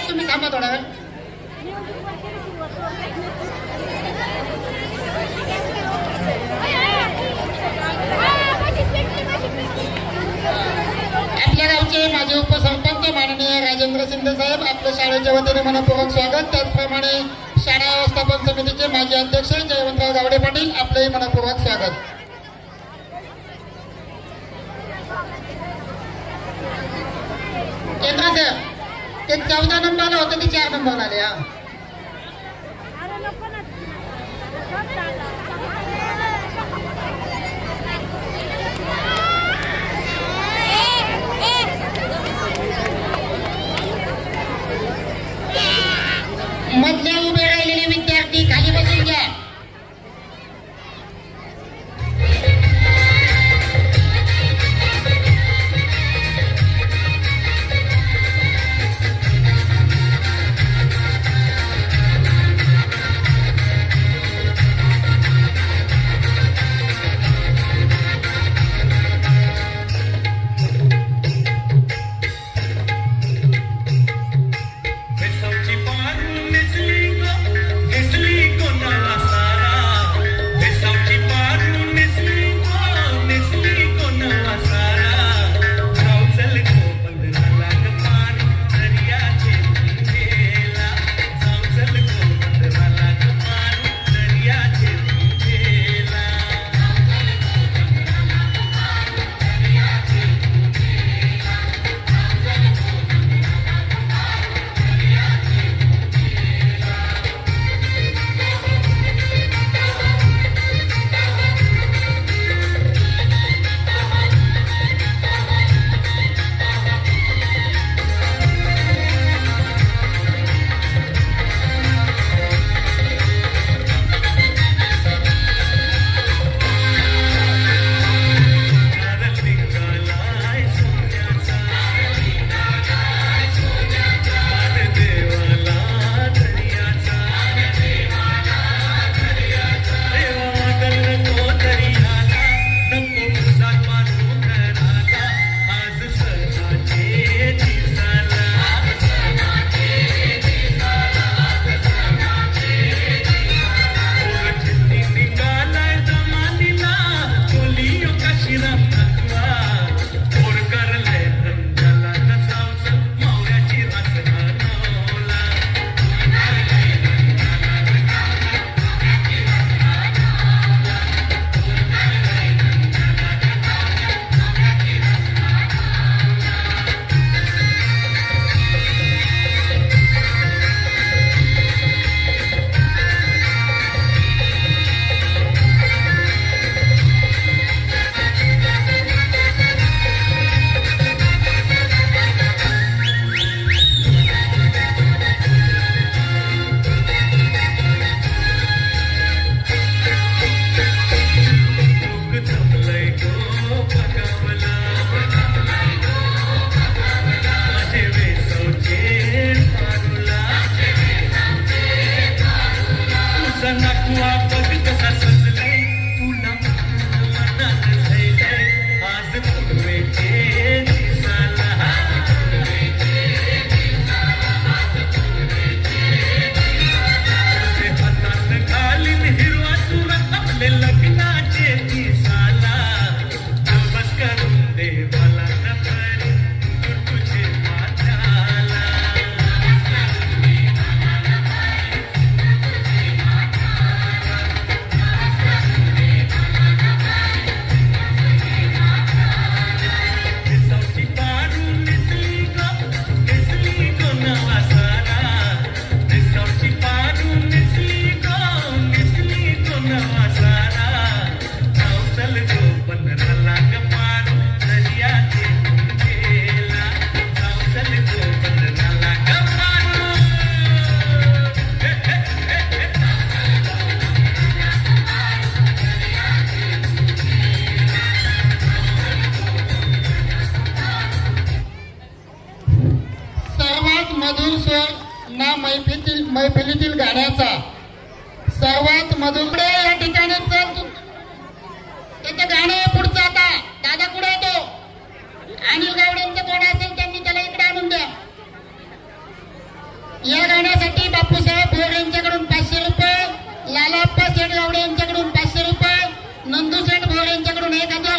तुम्ही थांबा थोडा वेळ. आपल्या गावचे माजी उपसरपंच माननीय राजेंद्र शिंदे साहेब आपल्या शाळेच्या वतीने मनपूर्वक स्वागत. त्याचप्रमाणे शाळा व्यवस्थापन समितीचे माजी अध्यक्ष जयवंतराव गावडे पाटील आपलेही मनपूर्वक स्वागत. केंद्र सर ते 14 नंबरला होतं ते 4 नंबरला आले. हा मधले उभे राहिलेले विद्यार्थी खाली बसून घ्या. मैफिलीतील गाण्याचा सर्वात मधुर या ठिकाणी त्याचं गाणं पुढचं. आता दादा पुढे येतो. अनिल गावडेंचं कोण असेल त्यांनी त्याला इकडे आणून द्या. भोर यांच्याकडून 500 रुपये, लालाप्पा शेठ गावडे यांच्याकडून 500 रुपये, नंदू शेठ भोर यांच्याकडून 1000,